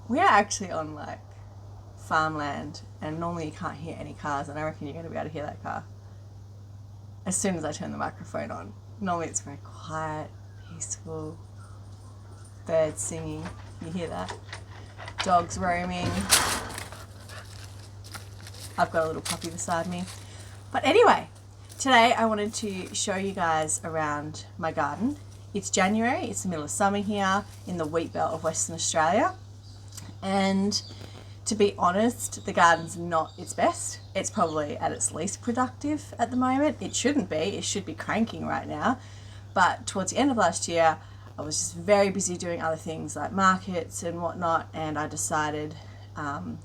We are actually on like farmland, and normally you can't hear any cars, and I reckon you're going to be able to hear that car as soon as I turn the microphone on. Normally it's very quiet, peaceful, birds singing. You hear that? Dogs roaming. I've got a little puppy beside me. But anyway, today I wanted to show you guys around my garden. It's January, it's the middle of summer here in the Wheatbelt of Western Australia. And to be honest, the garden's not its best. It's probably at its least productive at the moment. It shouldn't be. It should be cranking right now. But towards the end of last year, I was just very busy doing other things like markets and whatnot, and I decided to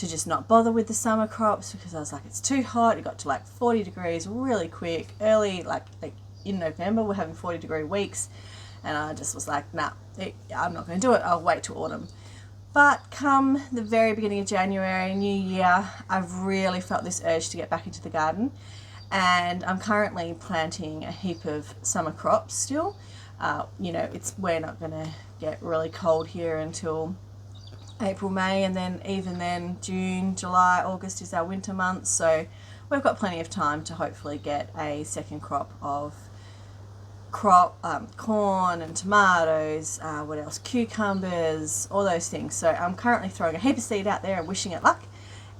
just not bother with the summer crops because I was like, it's too hot. It got to like 40 degrees really quick, early, like in November, we're having 40-degree weeks, and I just was like, nah, I'm not going to do it. I'll wait till autumn. But come the very beginning of January, New Year, I've really felt this urge to get back into the garden. And I'm currently planting a heap of summer crops still. We're not going to get really cold here until April, May, and then even then June, July, August is our winter months. So we've got plenty of time to hopefully get a second crop of corn and tomatoes, what else, cucumbers, all those things. So I'm currently throwing a heap of seed out there and wishing it luck.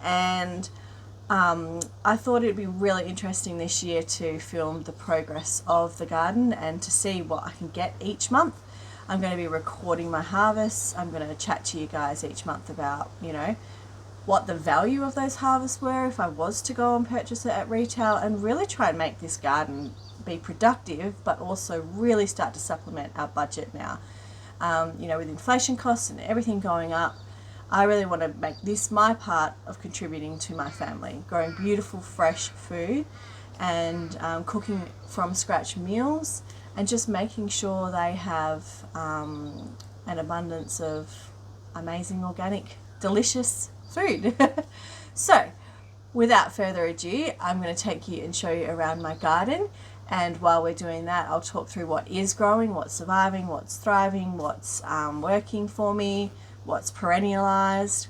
And I thought it'd be really interesting this year to film the progress of the garden and to see what I can get each month. I'm going to be recording my harvests. I'm going to chat to you guys each month about, what the value of those harvests were if I was to go and purchase it at retail, and really try and make this garden be productive, but also really start to supplement our budget now. With inflation costs and everything going up, I really want to make this my part of contributing to my family, growing beautiful fresh food and cooking from scratch meals, and just making sure they have an abundance of amazing, organic, delicious food. So, without further ado, I'm going to take you and show you around my garden. And while we're doing that, I'll talk through what is growing, what's surviving, what's thriving, what's working for me, what's perennialized.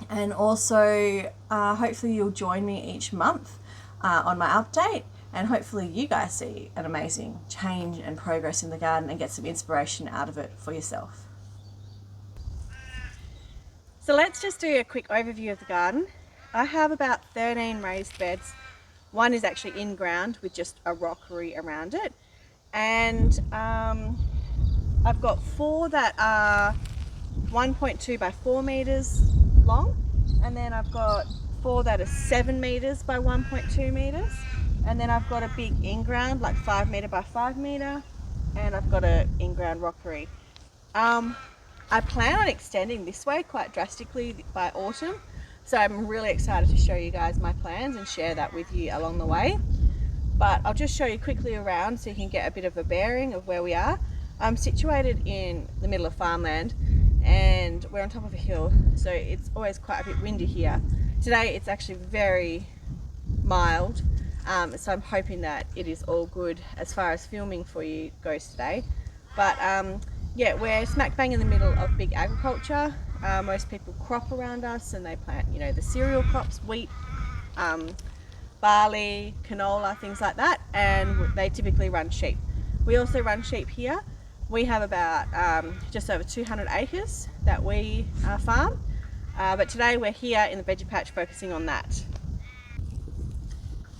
And also, hopefully you'll join me each month on my update. And hopefully you guys see an amazing change and progress in the garden and get some inspiration out of it for yourself. So let's just do a quick overview of the garden. I have about 13 raised beds. One is actually in ground with just a rockery around it. And I've got 4 that are 1.2 by 4 meters long. And then I've got 4 that are 7 meters by 1.2 meters. And then I've got a big in-ground, like 5 meter by 5 meter. And I've got an in-ground rockery. I plan on extending this way quite drastically by autumn. So I'm really excited to show you guys my plans and share that with you along the way. But I'll just show you quickly around so you can get a bit of a bearing of where we are. I'm situated in the middle of farmland and we're on top of a hill, so it's always quite a bit windy here. Today it's actually very mild, so I'm hoping that it is all good as far as filming for you goes today. But yeah, we're smack bang in the middle of big agriculture. Most people crop around us and they plant, the cereal crops, wheat, barley, canola, things like that, and they typically run sheep. We also run sheep here. We have about just over 200 acres that we farm, but today we're here in the veggie patch focusing on that.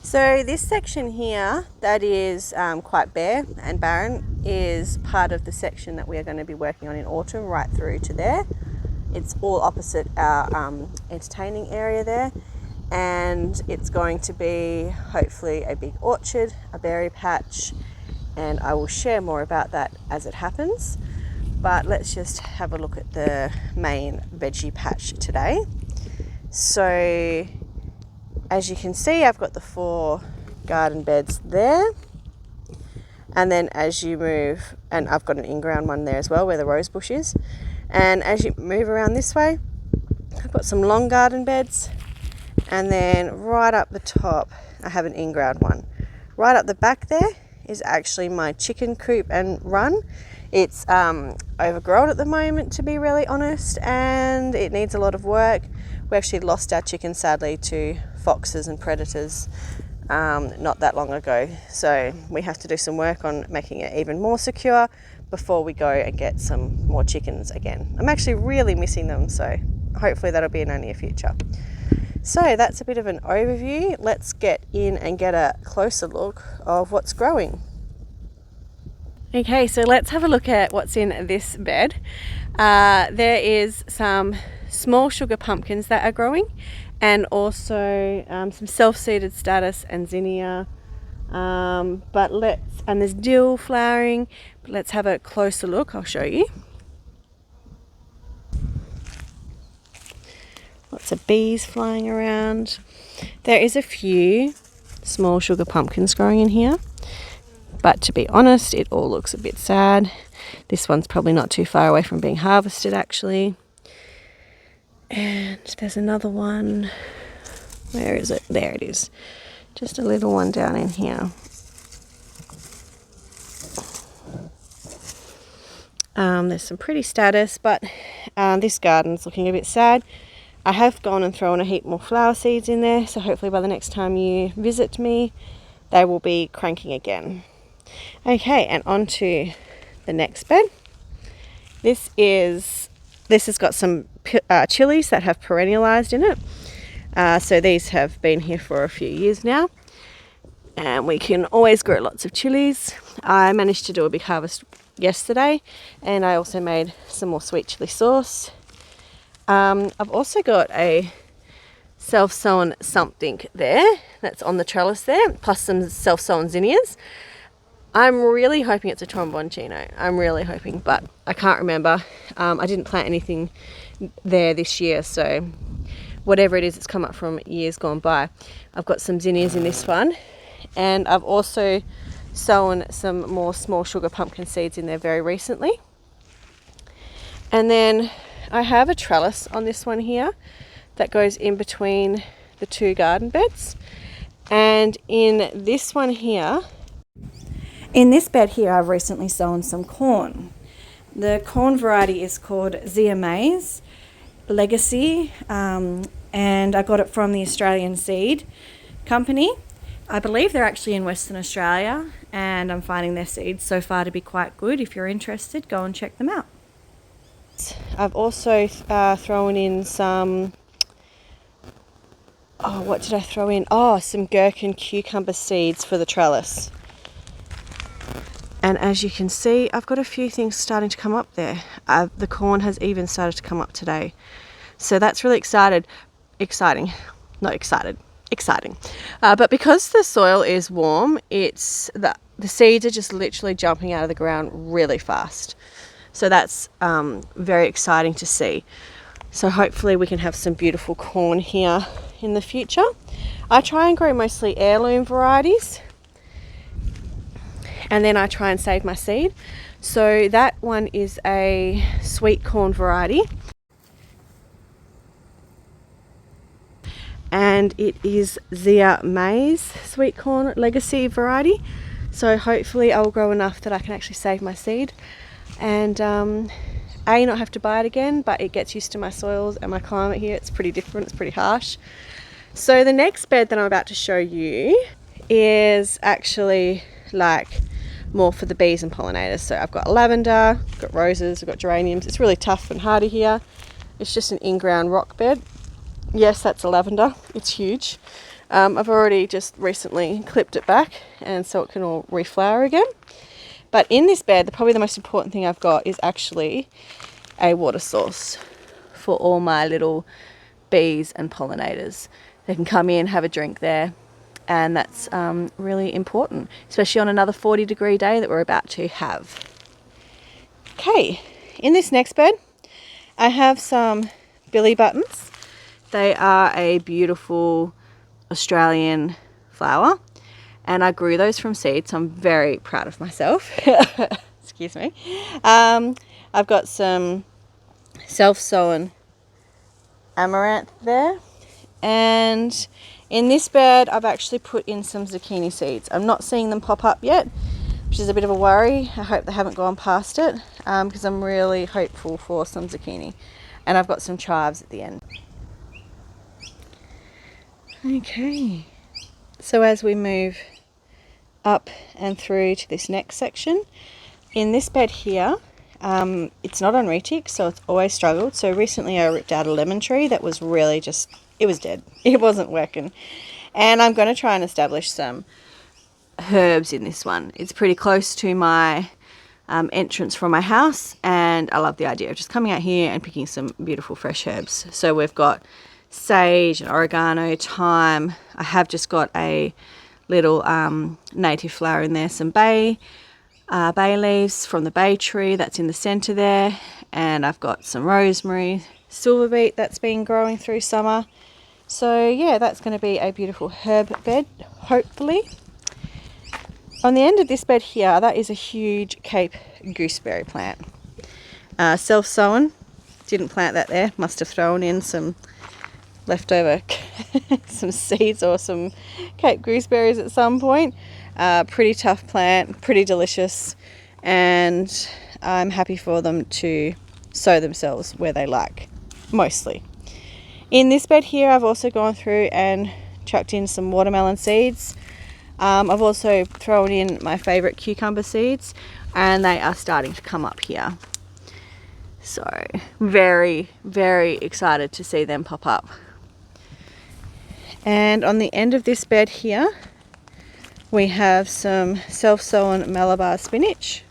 So this section here that is quite bare and barren is part of the section that we are going to be working on in autumn right through to there. It's all opposite our entertaining area there, and it's going to be hopefully a big orchard, a berry patch, and I will share more about that as it happens. But let's just have a look at the main veggie patch today. So as you can see, I've got the 4 garden beds there, and then as you move, and I've got an in-ground one there as well where the rose bush is, and as you move around this way, I've got some long garden beds, and then right up the top I have an in-ground one. Right up the back there is actually my chicken coop and run. It's overgrown at the moment, to be really honest, and it needs a lot of work. We actually lost our chickens, sadly, to foxes and predators not that long ago. So we have to do some work on making it even more secure before we go and get some more chickens again. I'm actually really missing them, so hopefully that'll be in our near future. So that's a bit of an overview. Let's get in and get a closer look of what's growing. Okay, so let's have a look at what's in this bed. There is some small sugar pumpkins that are growing, and also some self-seeded statice and zinnia. And there's dill flowering. But let's have a closer look. I'll show you. Lots of bees flying around. There is a few small sugar pumpkins growing in here, but to be honest, it all looks a bit sad. This one's probably not too far away from being harvested, actually. And there's another one. Where is it? There it is. Just a little one down in here. There's some pretty status, but this garden's looking a bit sad. I have gone and thrown a heap more flower seeds in there, so hopefully by the next time you visit me, they will be cranking again. Okay, and on to the next bed. This has got some chilies that have perennialized in it. So these have been here for a few years now, and we can always grow lots of chilies. I managed to do a big harvest yesterday, and I also made some more sweet chili sauce. I've also got a self-sown something there that's on the trellis there, plus some self-sown zinnias. I'm really hoping it's a tromboncino. I'm really hoping, but I can't remember. I didn't plant anything there this year, so whatever it is, it's come up from years gone by. I've got some zinnias in this one, and I've also sown some more small sugar pumpkin seeds in there very recently. And then I have a trellis on this one here that goes in between the two garden beds. And in this one here, in this bed here, I've recently sown some corn. The corn variety is called Zea Maize Legacy, and I got it from the Australian Seed Company. I believe they're actually in Western Australia, and I'm finding their seeds so far to be quite good. If you're interested, go and check them out. I've also thrown in some, what did I throw in? Some gherkin cucumber seeds for the trellis. And as you can see, I've got a few things starting to come up there. The corn has even started to come up today. So that's really exciting. But because the soil is warm, the seeds are just literally jumping out of the ground really fast. So that's very exciting to see. So hopefully we can have some beautiful corn here in the future. I try and grow mostly heirloom varieties, and then I try and save my seed. So that one is a sweet corn variety, and it is Zea Maize sweet corn legacy variety. So hopefully I'll grow enough that I can actually save my seed, and not have to buy it again, but it gets used to my soils and my climate here. It's pretty different, it's pretty harsh. So the next bed that I'm about to show you is actually like more for the bees and pollinators. So I've got lavender, I've got roses, I've got geraniums. It's really tough and hardy here. It's just an in-ground rock bed. Yes, that's a lavender. It's huge. I've already just recently clipped it back, and so it can all reflower again. But in this bed, probably the most important thing I've got is actually a water source for all my little bees and pollinators. They can come in, have a drink there, and that's really important, especially on another 40-degree day that we're about to have. Okay, in this next bed, I have some billy buttons. They are a beautiful Australian flower, and I grew those from seed, so I'm very proud of myself. Excuse me. I've got some self-sown amaranth there, and in this bed I've actually put in some zucchini seeds. I'm not seeing them pop up yet, which is a bit of a worry. I hope they haven't gone past it, because I'm really hopeful for some zucchini. And I've got some chives at the end. Okay, so as we move up and through to this next section, in this bed here, it's not on retic, so it's always struggled. So recently I ripped out a lemon tree that was really just, it was dead. It wasn't working. And I'm going to try and establish some herbs in this one. It's pretty close to my entrance from my house, and I love the idea of just coming out here and picking some beautiful fresh herbs. So we've got sage and oregano, thyme. I have just got a little native flower in there, some bay leaves from the bay tree that's in the center there, and I've got some rosemary, silver beet that's been growing through summer. So yeah, that's going to be a beautiful herb bed, hopefully. On the end of this bed here, that is a huge Cape gooseberry plant. Self-sown, didn't plant that there, must have thrown in some leftover some seeds or some Cape gooseberries at some point. Pretty tough plant, pretty delicious, and I'm happy for them to sow themselves where they like, mostly. In this bed here, I've also gone through and chucked in some watermelon seeds. I've also thrown in my favourite cucumber seeds, and they are starting to come up here. So very, very excited to see them pop up. And on the end of this bed here, we have some self-sown Malabar spinach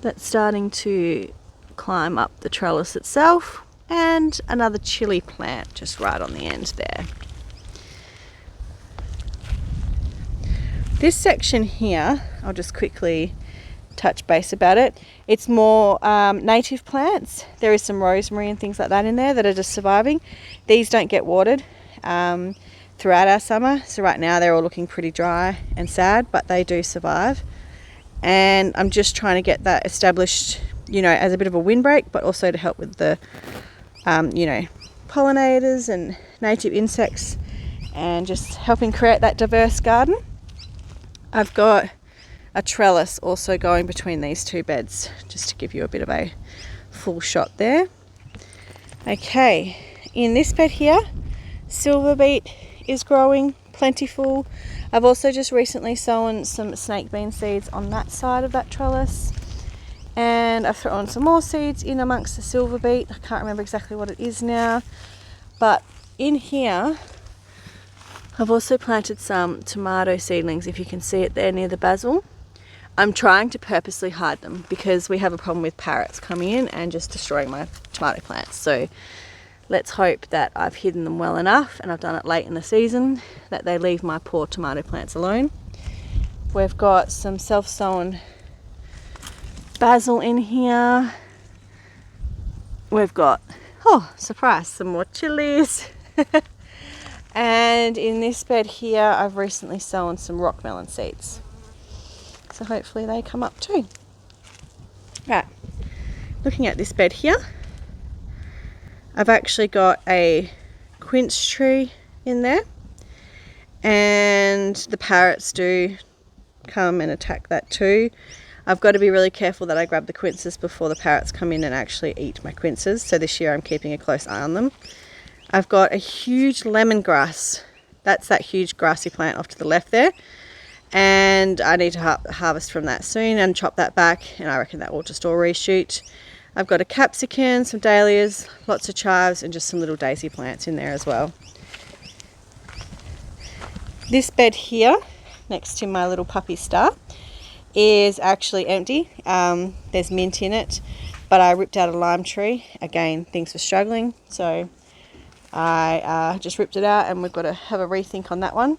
that's starting to climb up the trellis itself, and another chili plant just right on the end there. This section here, I'll just quickly touch base about it. It's more native plants. There is some rosemary and things like that in there that are just surviving. These don't get watered throughout our summer, so right now they're all looking pretty dry and sad, but they do survive. And I'm just trying to get that established, you know, as a bit of a windbreak, but also to help with the you know, pollinators and native insects, and just helping create that diverse garden. I've got a trellis also going between these two beds, just to give you a bit of a full shot there. Okay, in this bed here, silver beet is growing plentiful. I've also just recently sown some snake bean seeds on that side of that trellis, and I've thrown some more seeds in amongst the silver beet. I can't remember exactly what it is now, but in here I've also planted some tomato seedlings, if you can see it there near the basil. I'm trying to purposely hide them because we have a problem with parrots coming in and just destroying my tomato plants. So let's hope that I've hidden them well enough, and I've done it late in the season, that they leave my poor tomato plants alone. We've got some self-sown basil in here. We've got, oh surprise, some more chilies. And in this bed here, I've recently sown some rock melon seeds, so hopefully they come up too. Right, looking at this bed here, I've actually got a quince tree in there, and the parrots do come and attack that too. I've got to be really careful that I grab the quinces before the parrots come in and actually eat my quinces, so this year I'm keeping a close eye on them. I've got a huge lemongrass. That's that huge grassy plant off to the left there, and I need to harvest from that soon and chop that back, and I reckon that will just all reshoot. I've got a capsicum, some dahlias, lots of chives, and just some little daisy plants in there as well. This bed here, next to my little puppy Star, is actually empty. There's mint in it, but I ripped out a lime tree. Again, things were struggling, so I just ripped it out, and we've got to have a rethink on that one.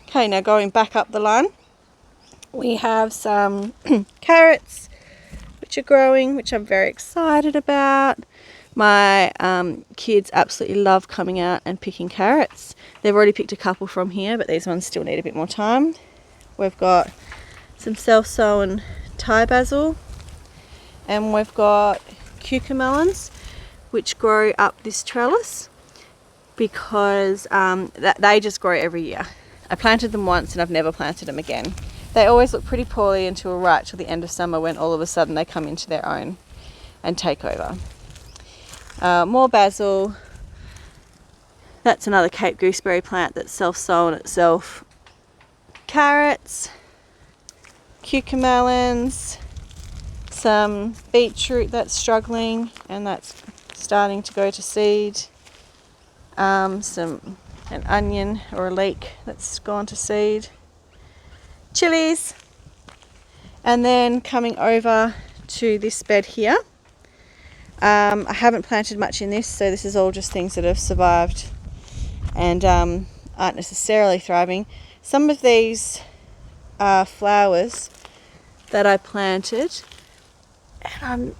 Okay, now going back up the line, we have some carrots which are growing, which I'm very excited about. My kids absolutely love coming out and picking carrots. They've already picked a couple from here, but these ones still need a bit more time. We've got some self-sown Thai basil, and we've got cucamelons which grow up this trellis because they just grow every year. I planted them once and I've never planted them again. They always look pretty poorly until right till the end of summer, when all of a sudden they come into their own and take over. More basil. That's another Cape gooseberry plant that's self-sown itself. Carrots, cucumber melons, some beetroot that's struggling and that's starting to go to seed. An onion or a leek that's gone to seed. Chilies. And then coming over to this bed here. I haven't planted much in this, so this is all just things that have survived and aren't necessarily thriving. Some of these are flowers that I planted, and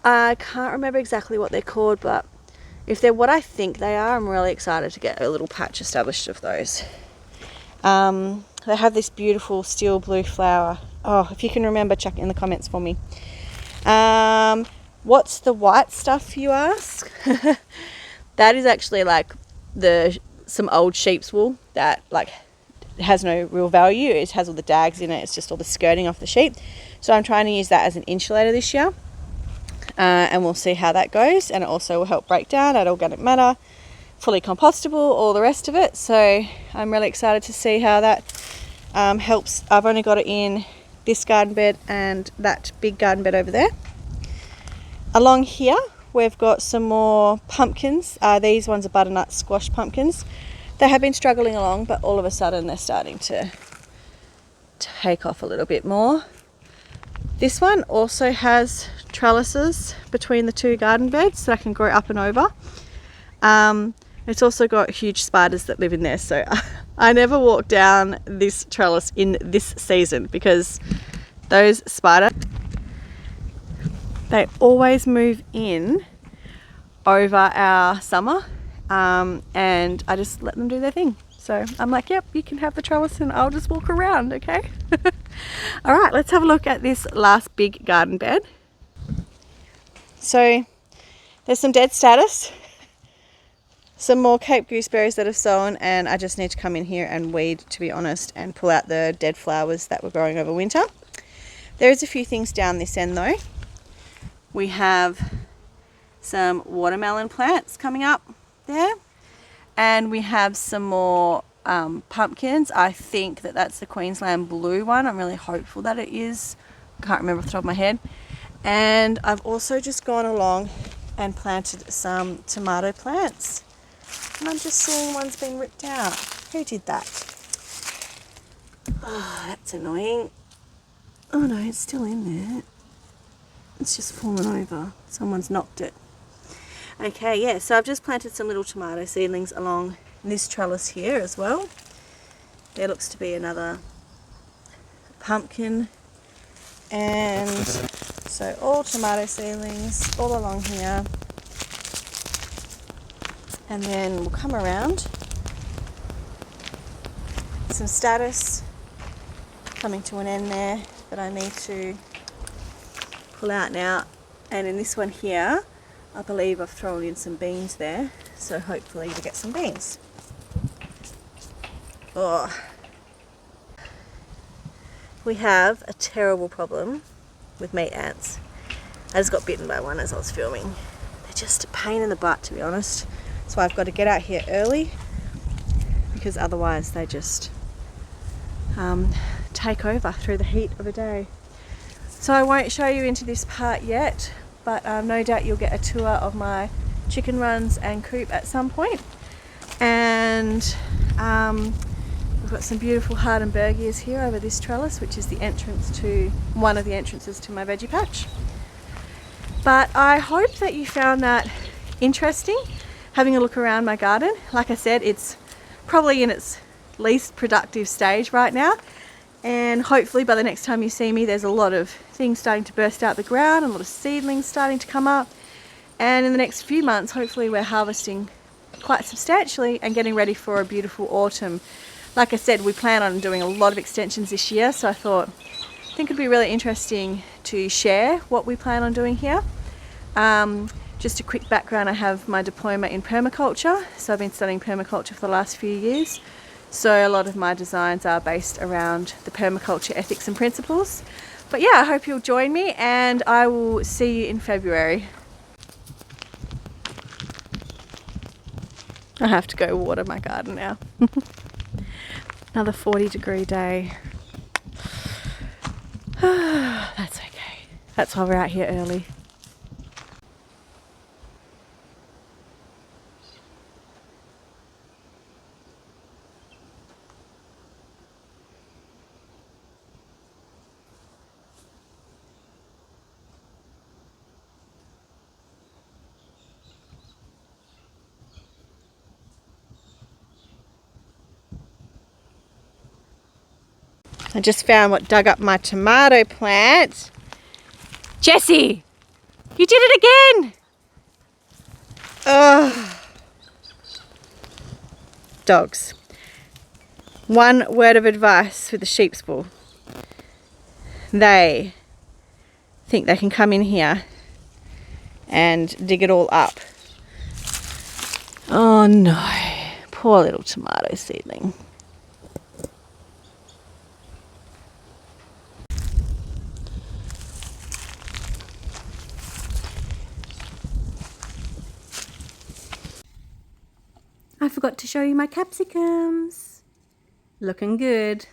I can't remember exactly what they're called, but if they're what I think they are, I'm really excited to get a little patch established of those. They have this beautiful steel blue flower. Oh, if you can remember, chuck it in the comments for me. What's the white stuff, you ask? That is actually like some old sheep's wool that like has no real value. It has all the dags in it. It's just all the skirting off the sheep. So I'm trying to use that as an insulator this year. And we'll see how that goes. And it also will help break down, add organic matter, fully compostable, all the rest of it. So I'm really excited to see how that helps. I've only got it in this garden bed and that big garden bed over there. Along here we've got some more pumpkins. These ones are butternut squash pumpkins. They have been struggling along, but all of a sudden they're starting to take off a little bit more. This one also has trellises between the two garden beds that I can grow up and over. It's also got huge spiders that live in there, so I never walk down this trellis in this season because those spiders, they always move in over our summer, and I just let them do their thing. So I'm like, yep, you can have the trellis and I'll just walk around, okay? All right, let's have a look at this last big garden bed. So there's some dead status, some more Cape gooseberries that have sown, and I just need to come in here and weed, to be honest, and pull out the dead flowers that were growing over winter. There is a few things down this end though. We have some watermelon plants coming up there, and we have some more pumpkins. I think that that's the Queensland blue one. I'm really hopeful that it is. I can't remember off the top of my head. And I've also just gone along and planted some tomato plants, and I'm just seeing one's been ripped out. Who did that? Oh, that's annoying. Oh no, it's still in there. It's just fallen over. Someone's knocked it. Okay, yeah, so I've just planted some little tomato seedlings along this trellis here as well. There looks to be another pumpkin, and so all tomato seedlings all along here. And then we'll come around. Some status coming to an end there that I need to pull out now. And in this one here, I believe I've thrown in some beans there, so hopefully we get some beans. Oh. We have a terrible problem with meat ants. I just got bitten by one as I was filming. They're just a pain in the butt, to be honest. So I've got to get out here early because otherwise they just take over through the heat of a day. So I won't show you into this part yet, but no doubt you'll get a tour of my chicken runs and coop at some point. And we've got some beautiful Hardenbergias here over this trellis, which is the entrance to one of the entrances to my veggie patch. But I hope that you found that interesting, having a look around my garden. Like I said, it's probably in its least productive stage right now, and hopefully by the next time you see me, there's a lot of things starting to burst out the ground, a lot of seedlings starting to come up, and in the next few months hopefully we're harvesting quite substantially and getting ready for a beautiful autumn. Like I said, we plan on doing a lot of extensions this year, so I think it'd be really interesting to share what we plan on doing here. Just a quick background, I have my diploma in permaculture, so I've been studying permaculture for the last few years, So a lot of my designs are based around the permaculture ethics and principles. But yeah, I hope you'll join me, and I will see you in February. I have to go water my garden now. Another 40-degree day. That's okay. That's why we're out here early. I just found what dug up my tomato plant. Jessie, you did it again. Ugh. Dogs. One word of advice with the sheep's wool. They think they can come in here and dig it all up. Oh no, poor little tomato seedling. I forgot to show you my capsicums. Looking good.